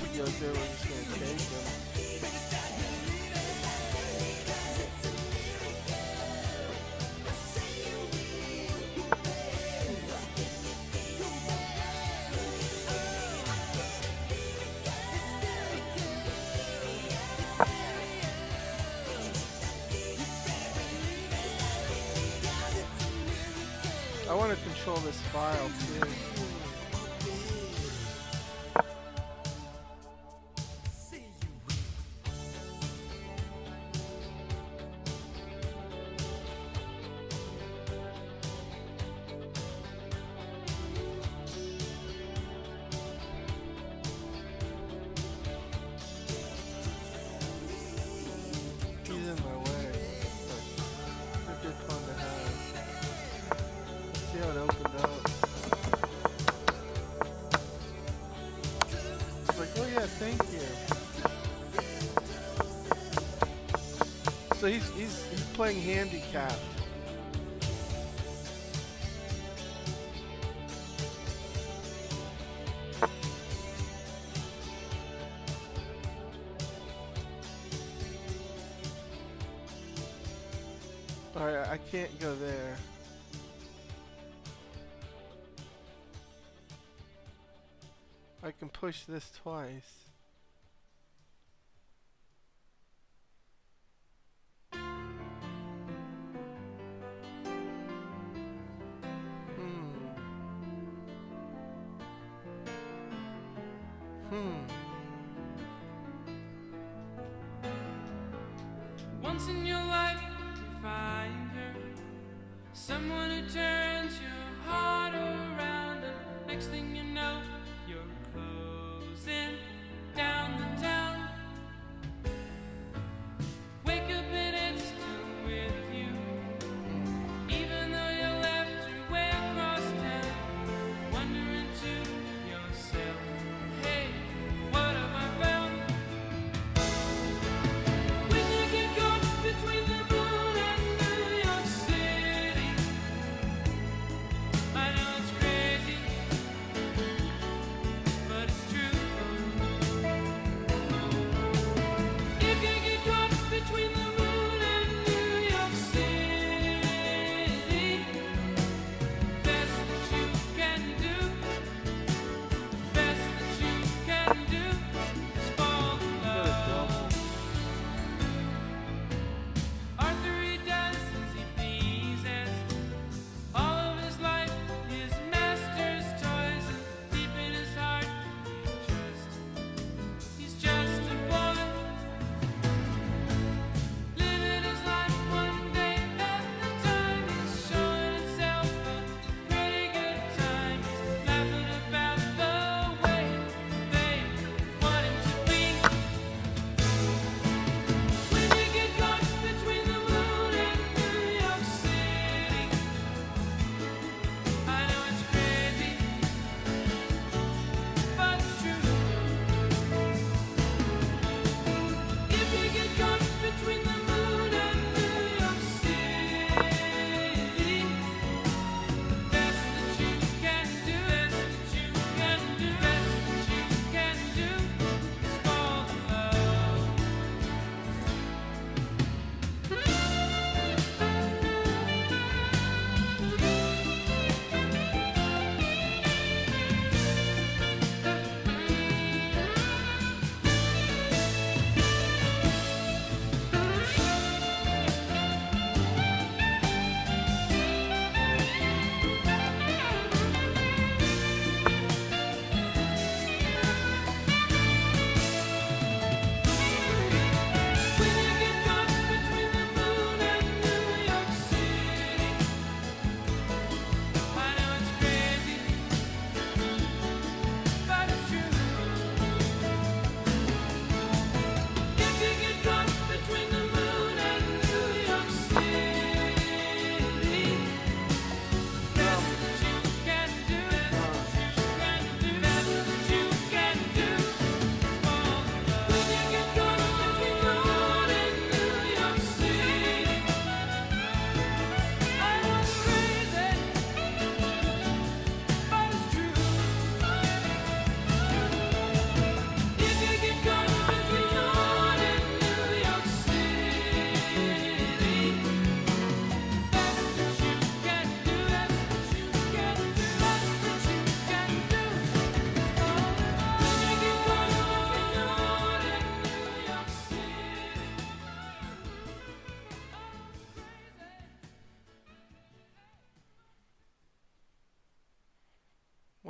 he goes there, we're just gonna take him. I want to control this file too. He's in my way, but it's a good fun to have. See how it opened up. It's like, oh yeah, thank you. So he's playing handicap. Alright, I can't go there. I can push this twice. Once in your life you find her, someone who turns your heart around, and next thing you know, you're closing down the town. Wake up and it's still with you, even though you left your way across town. Wondering to yourself, hey, what have I found? When you get caught between the moon and New York City, I know it's crazy,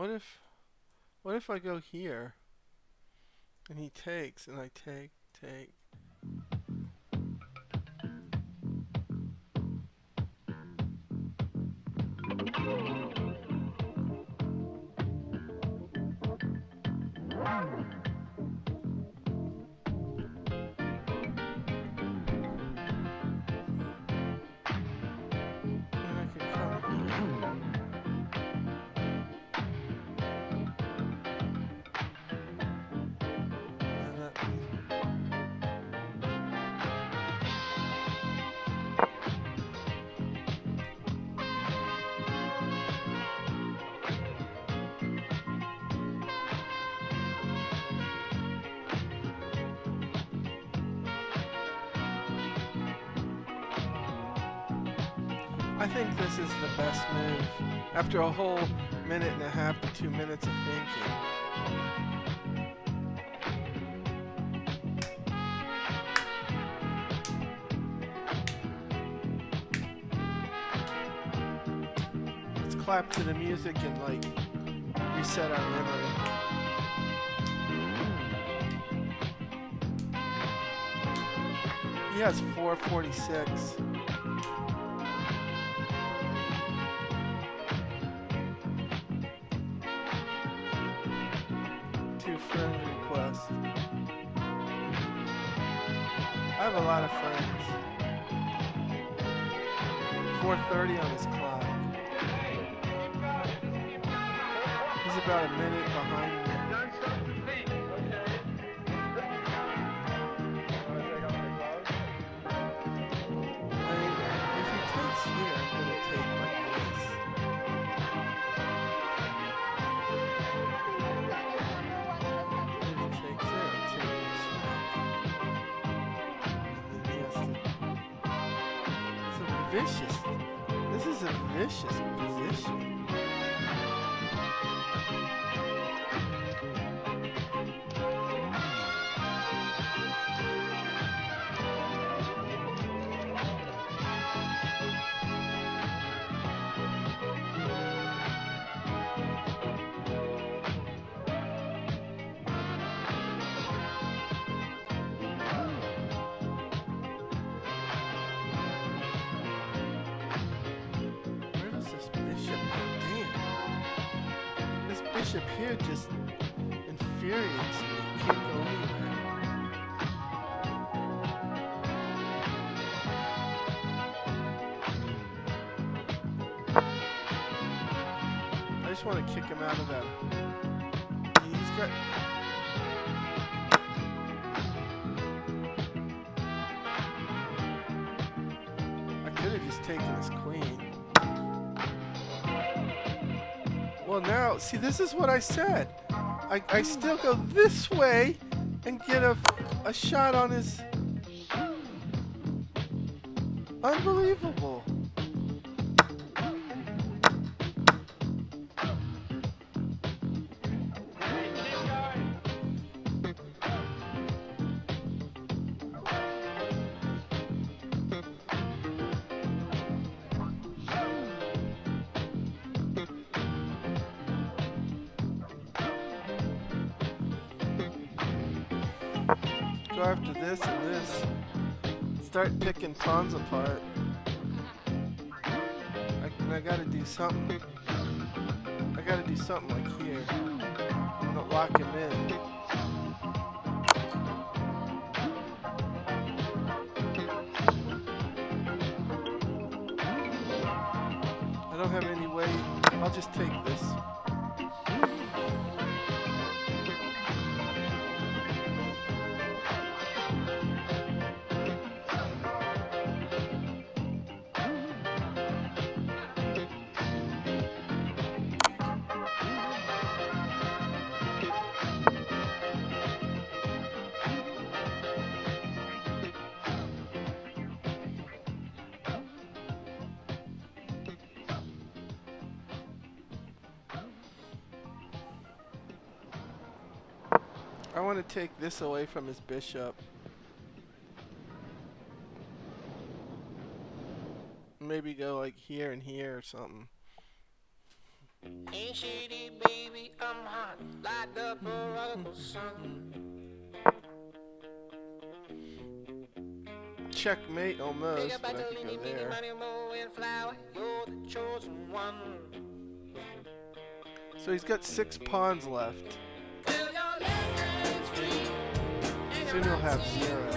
What if I go here and he takes and I take. And I can come here. And that means I think this is the best move. After a whole minute and a half to 2 minutes of thinking. Let's clap to the music and like reset our memory. He has 446. Two friend requests. I have a lot of friends. 4:30 on his clock. He's about a minute behind me. I mean, if he takes here, I'm gonna take like this. If he takes there, I take this and then he has to. It's a vicious. This is a vicious position. Where does this bishop go? Damn. This bishop here just infuriates me. It can't go anywhere. I just want to kick him out of that. He's got. I could have just taken his queen. Well, now, see, this is what I said. I still go this way and get a shot on his. Unbelievable. Go after this and this. Start picking pawns apart. I gotta do something. I gotta do something like here. And not lock him in. I don't have any way. I'll just take this. I want to take this away from his bishop. Maybe go like here and here or something. Ain't shady, baby, I'm hot like the prodigal son. Checkmate almost, but I could go there. So he's got 6 pawns left. Soon he'll have 0.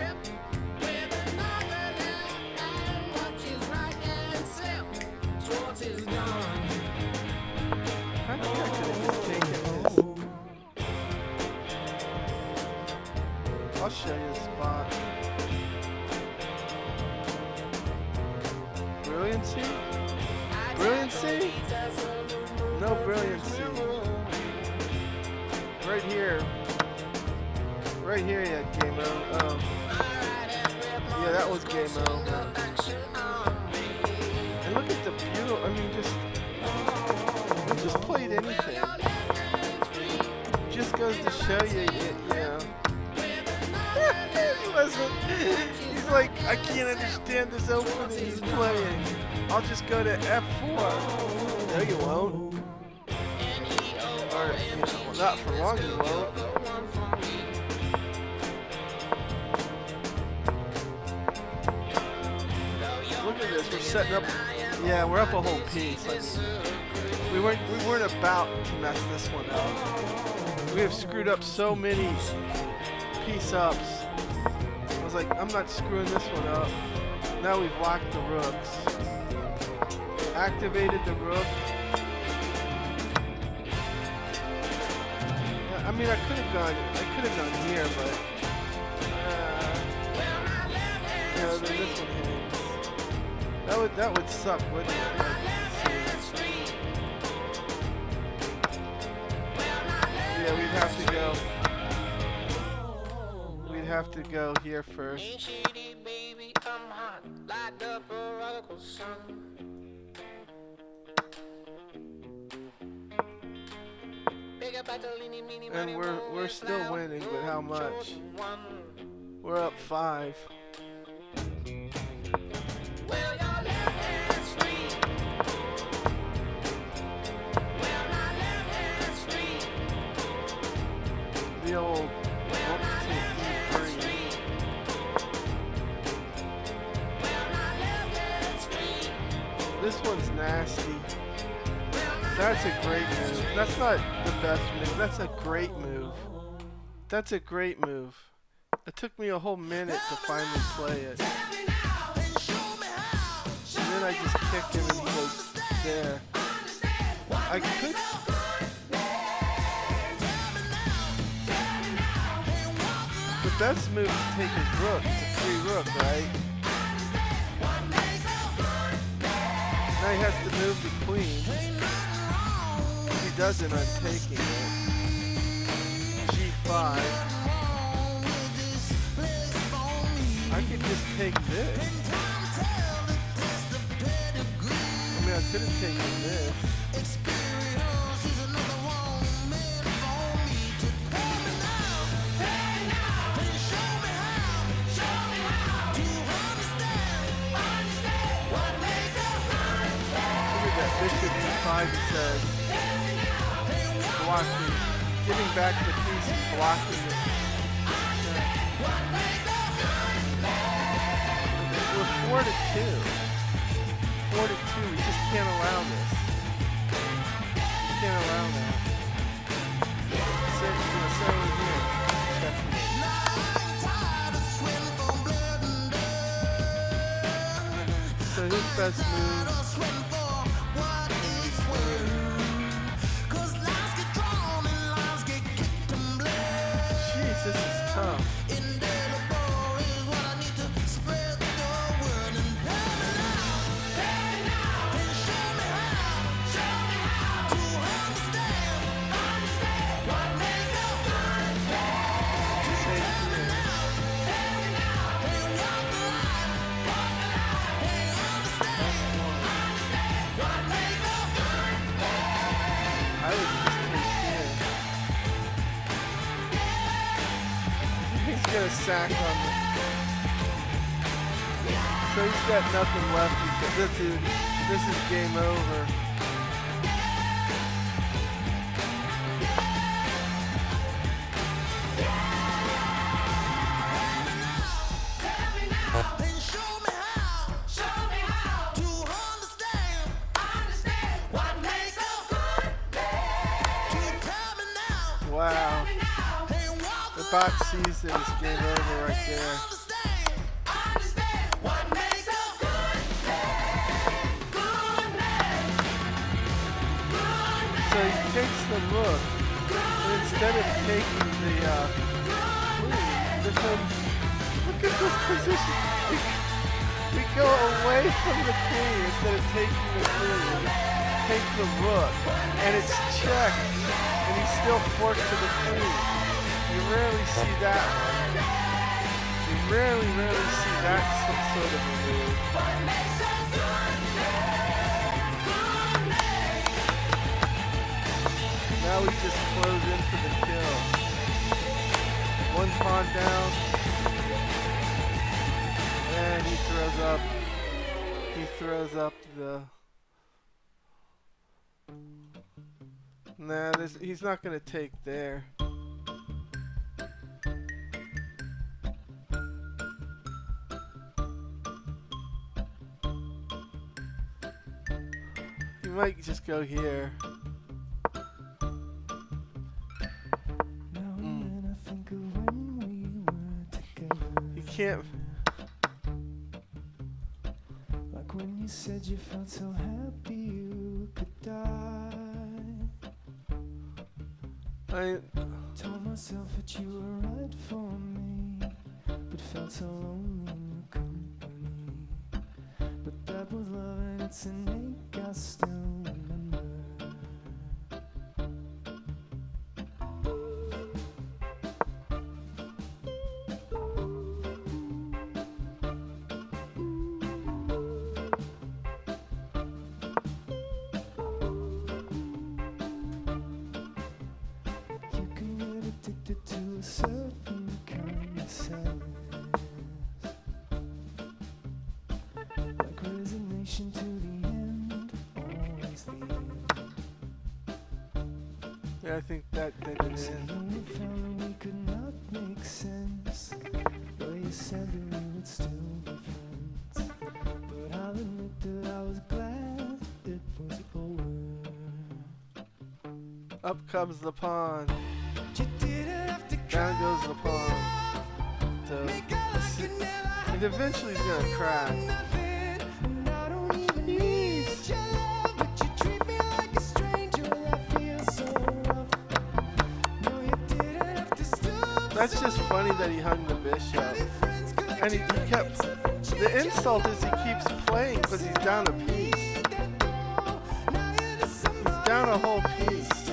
I think I could have just taken his. I'll show you the spot. Brilliancy? Brilliancy? No brilliancy. Right here. Right here, yeah, game over. Oh. Yeah, that was game over. And look at the beautiful, I mean, just played anything. Just goes to show you, you know. He's like, I can't understand this opening he's playing. I'll just go to F4. No, you won't. Or, you know, well, not for long you won't. Look at this, we're setting up, yeah, we're up a whole piece. Like, we weren't about to mess this one up. We have screwed up so many piece ups. I was like, I'm not screwing this one up. Now we've locked the rooks. Activated the rook. I mean, I could have gone here, but you know, then this one hangs. That would suck, wouldn't it? Yeah, we'd have to go here first. And we're still winning, but how much? We're up 5. The old this one's nasty. That's a great move. That's not the best move. That's a great move. That's a great move. It took me a whole minute to finally play it. And then I just kicked him and he goes there. I could... The best move is to take his rook. It's a free rook, right? Now he has to move the queen. If he doesn't, I'm taking it. G5. I could just take this. I mean, I could have taken this. Bishop E5 says, blocking, giving back the piece and blocking it. We're 4-2. 4-2, we just can't allow this. We can't allow that. So here. Checkmate. So his best move. This is tough. A sack on the... So he's got nothing left. He said, this is game over. bot sees it, it's game over right there. So he takes the rook, and instead of taking the queen, there's no, look at this position. We go away from the queen instead of taking the queen. Take the rook, and it's checked, and he's still forked to the queen. You rarely see that one. You rarely see that sort of a move. Now we just close in for the kill. One pawn down. And he throws up. He throws up the... Nah, he's not going to take there. He might just go here. He can't... Like when you said you felt so happy you could die. I told myself that you were right for me, but felt so lonely in your company. But that was love and it's an ache I still remember. To a certain kind of sadness, like resignation to the end, always the end. Yeah, I think that did it in. We found that we could not make sense, well, you said that we would still be friends, but I'll admit that I was glad it was over. Up comes the pawn. Down goes the pawn. So, and eventually he's gonna crack. That's just funny that he hung the bishop. And he kept... The insult is he keeps playing because he's down a piece. He's down a whole piece.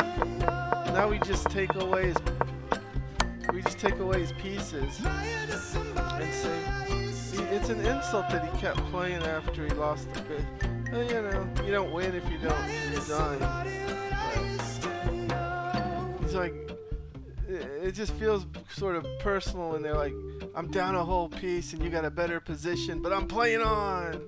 Now we just take away his... We just take away his pieces and say it's an insult that he kept playing after he lost the bit. Well, you know, you don't win if you don't resign. He's like, it just feels sort of personal when they're like, I'm down a whole piece and you got a better position, but I'm playing on.